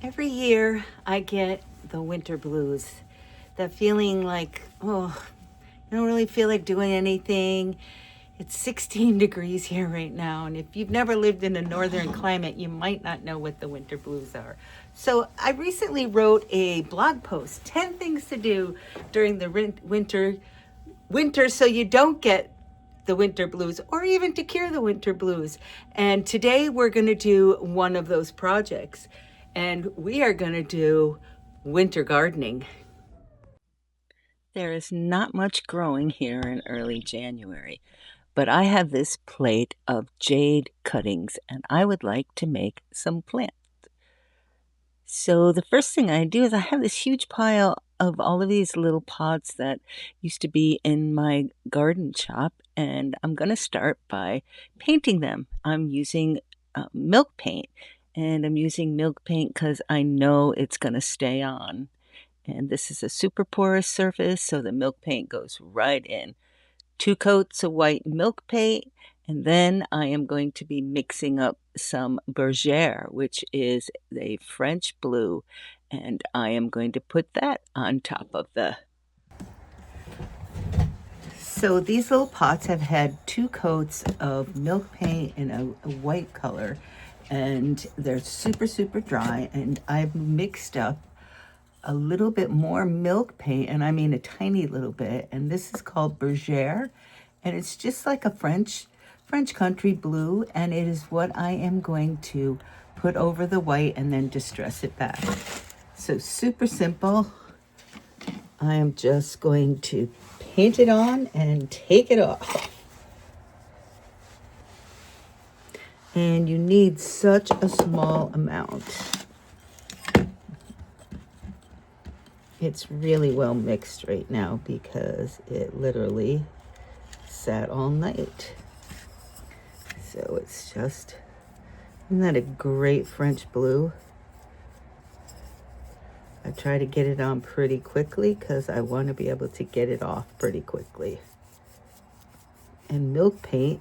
Every year I get the winter blues. That feeling like, oh, I don't really feel like doing anything. It's 16 degrees here right now, and if you've never lived in a northern climate, you might not know what the winter blues are. So I recently wrote a blog post, 10 things to do during the winter so you don't get the winter blues or even to cure the winter blues. And today we're going to do one of those projects, and we are going to do winter gardening. There is not much growing here in early January, but I have this plate of jade cuttings and I would like to make some plants. So the first thing I do is I have this huge pile of all of these little pots that used to be in my garden shop, and I'm going to start by painting them. I'm using milk paint, and I'm using milk paint because I know it's going to stay on. And this is a super porous surface, so the milk paint goes right in. 2 coats of white milk paint, and then I am going to be mixing up some bergère, which is a French blue, and I am going to put that on top of the... So these little pots have had 2 coats of milk paint in a white color, and they're super dry, and I've mixed up a little bit more milk paint, and I mean a tiny little bit, and this is called bergère, and it's just like a French country blue, and it is what I am going to put over the white and then distress it back. So super simple. I am just going to paint it on and take it off. And you need such a small amount. It's really well mixed right now because it literally sat all night. So it's just, isn't that a great French blue? I try to get it on pretty quickly because I want to be able to get it off pretty quickly. And milk paint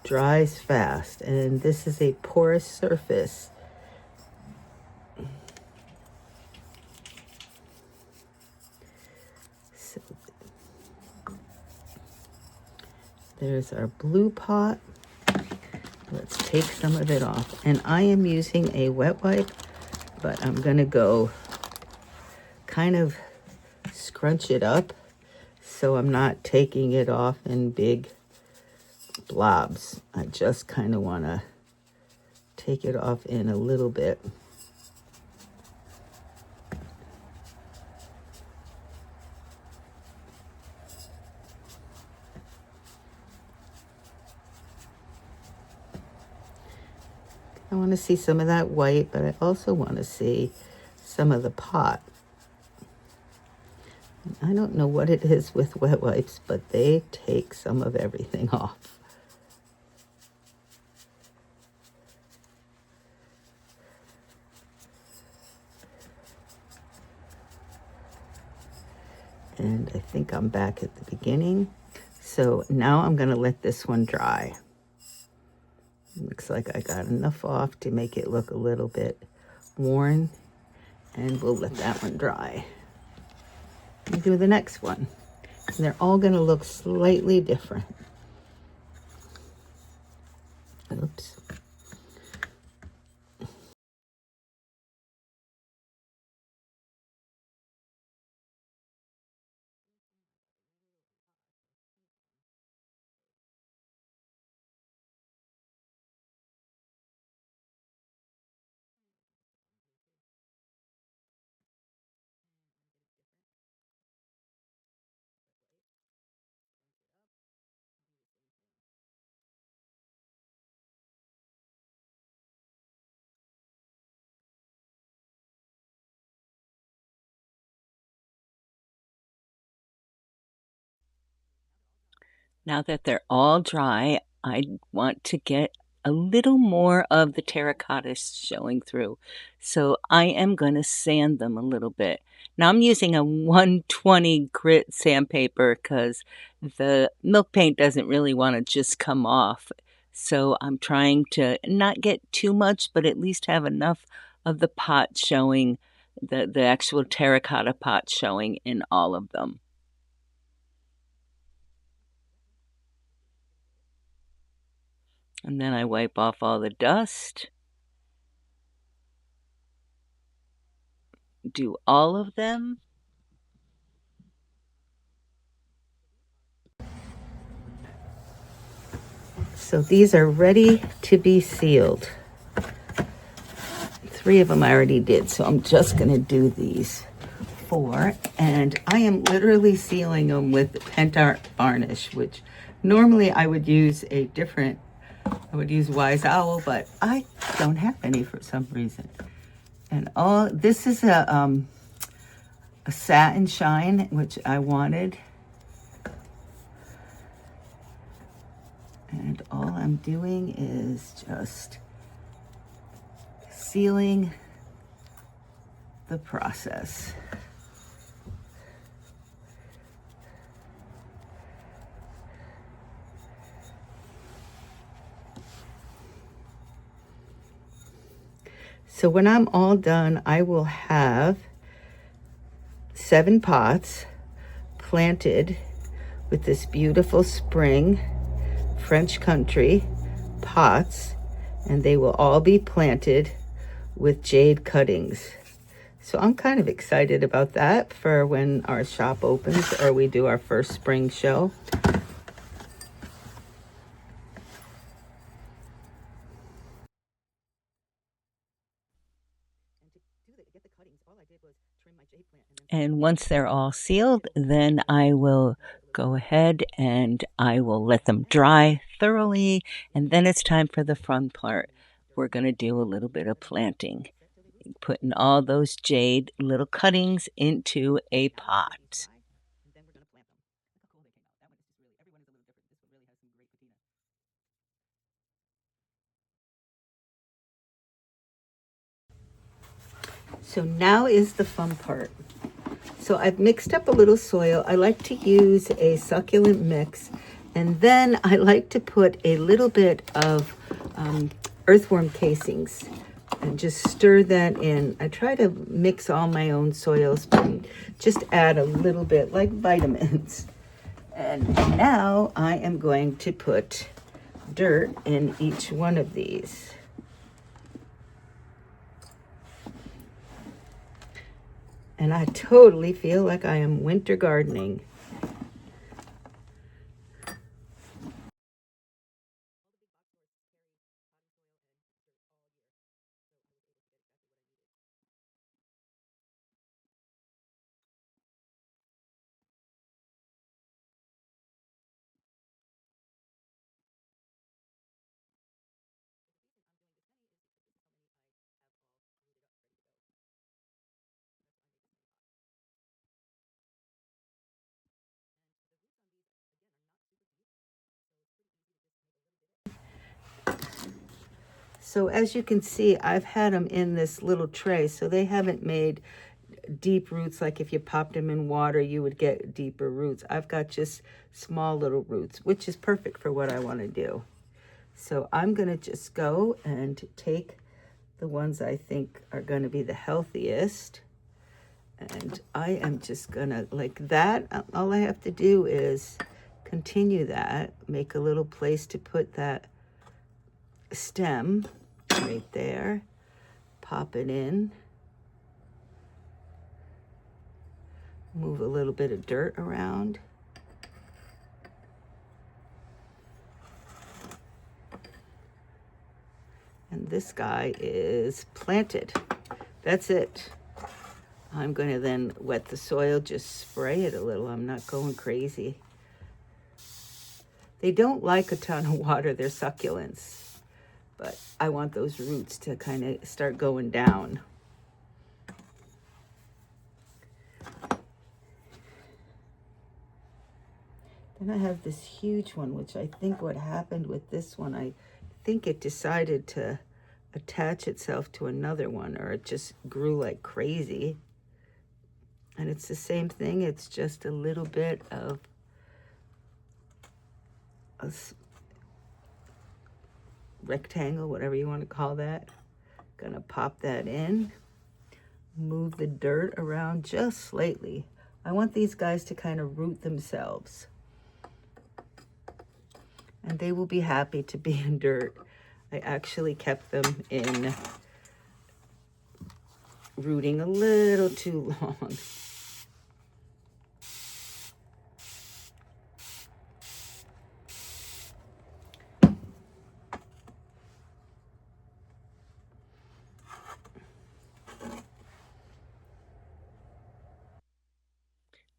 dries fast, and this is a porous surface. So there's our blue pot. Let's take some of it off. And I am using a wet wipe, but I'm gonna go kind of scrunch it up so I'm not taking it off in big blobs. I just kind of want to take it off in a little bit. I want to see some of that white, but I also want to see some of the pot. I don't know what it is with wet wipes, but they take some of everything off. And I think I'm back at the beginning. So now I'm going to let this one dry. Looks like I got enough off to make it look a little bit worn, and we'll let that one dry. And do the next one. And they're all going to look slightly different. Oops. Now that they're all dry, I want to get a little more of the terracotta showing through. So I am going to sand them a little bit. Now I'm using a 120 grit sandpaper because the milk paint doesn't really want to just come off. So I'm trying to not get too much, but at least have enough of the pot showing, the actual terracotta pot showing in all of them. And then I wipe off all the dust. Do all of them. So these are ready to be sealed. 3 of them I already did, so I'm just going to do these 4. And I am literally sealing them with Pentart varnish, which normally I would use Wise Owl, but I don't have any for some reason. And this is a satin shine, which I wanted. And all I'm doing is just sealing the process. So when I'm all done, I will have 7 pots planted with this beautiful spring French Country pots, and they will all be planted with jade cuttings. So I'm kind of excited about that for when our shop opens or we do our first spring show. And once they're all sealed, then I will go ahead and I will let them dry thoroughly, and then it's time for the fun part. We're going to do a little bit of planting, putting all those jade little cuttings into a pot. So now is the fun part. So I've mixed up a little soil. I like to use a succulent mix, and then I like to put a little bit of earthworm casings and just stir that in. I try to mix all my own soils, but just add a little bit like vitamins. And now I am going to put dirt in each one of these. And I totally feel like I am winter gardening. So as you can see, I've had them in this little tray, so they haven't made deep roots. Like if you popped them in water, you would get deeper roots. I've got just small little roots, which is perfect for what I want to do. So I'm going to just go and take the ones I think are going to be the healthiest. And I am just going to, like that, all I have to do is continue that, make a little place to put that stem right there, pop it in, move a little bit of dirt around. And this guy is planted. That's it. I'm going to then wet the soil, just spray it a little. I'm not going crazy. They don't like a ton of water. They're succulents. But I want those roots to kind of start going down. Then I have this huge one, which I think what happened with this one, I think it decided to attach itself to another one, or it just grew like crazy. And it's the same thing. It's just a little bit of a rectangle, whatever you want to call that. Gonna pop that in, move the dirt around just slightly. I want these guys to kind of root themselves, and they will be happy to be in dirt. I actually kept them in rooting a little too long.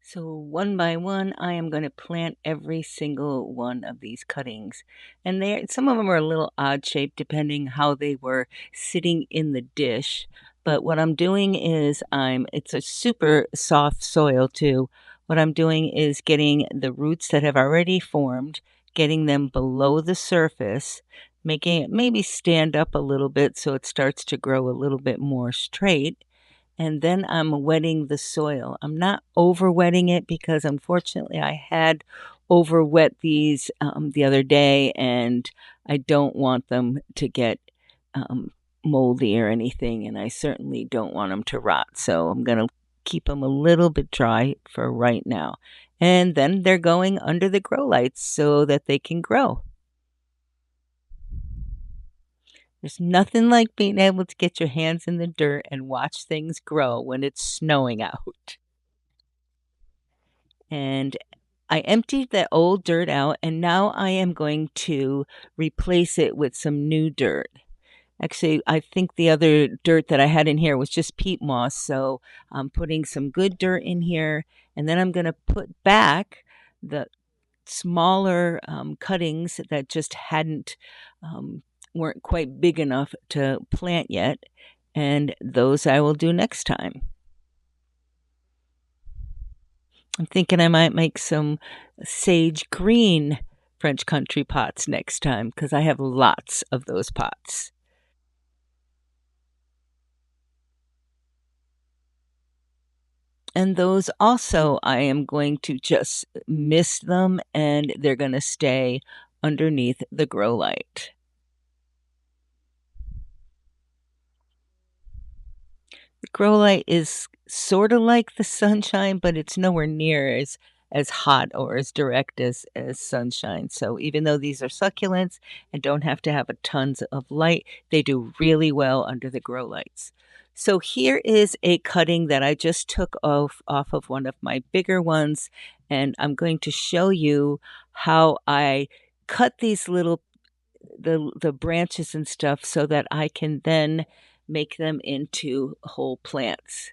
So one by one, I am going to plant every single one of these cuttings. And some of them are a little odd shaped depending how they were sitting in the dish. But what I'm doing is it's a super soft soil too. What I'm doing is getting the roots that have already formed, getting them below the surface, making it maybe stand up a little bit so it starts to grow a little bit more straight, and then I'm wetting the soil. I'm not over wetting it because unfortunately I had over wet these the other day, and I don't want them to get um, moldy or anything, and I certainly don't want them to rot. So I'm going to keep them a little bit dry for right now. And then they're going under the grow lights so that they can grow. There's nothing like being able to get your hands in the dirt and watch things grow when it's snowing out. And I emptied the old dirt out, and now I am going to replace it with some new dirt. Actually, I think the other dirt that I had in here was just peat moss, so I'm putting some good dirt in here, and then I'm going to put back the smaller cuttings that just weren't quite big enough to plant yet, and those I will do next time. I'm thinking I might make some sage green French country pots next time because I have lots of those pots. And those also, I am going to just mist them and they're going to stay underneath the grow light. The grow light is sort of like the sunshine, but it's nowhere near as hot or as direct as sunshine. So even though these are succulents and don't have to have a tons of light, they do really well under the grow lights. So here is a cutting that I just took off of one of my bigger ones, and I'm going to show you how I cut these little the branches and stuff so that I can then make them into whole plants.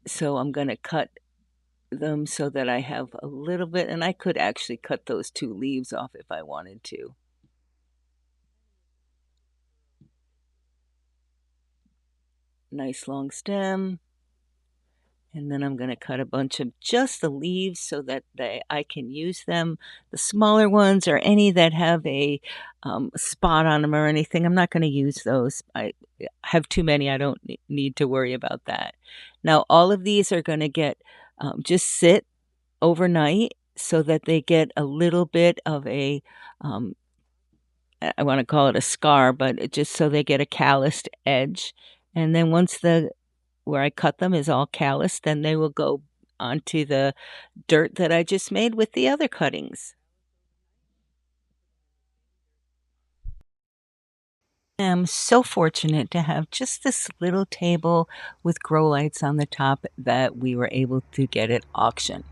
So I'm going to cut them so that I have a little bit, and I could actually cut those two leaves off if I wanted to. Nice long stem. And then I'm going to cut a bunch of just the leaves so that I can use them. The smaller ones or any that have a spot on them or anything, I'm not going to use those. I have too many. I don't need to worry about that. Now, all of these are going to get just sit overnight so that they get a little bit of a, I want to call it a scar, but just so they get a calloused edge. And then once where I cut them is all calloused, then they will go onto the dirt that I just made with the other cuttings. I'm so fortunate to have just this little table with grow lights on the top that we were able to get at auction.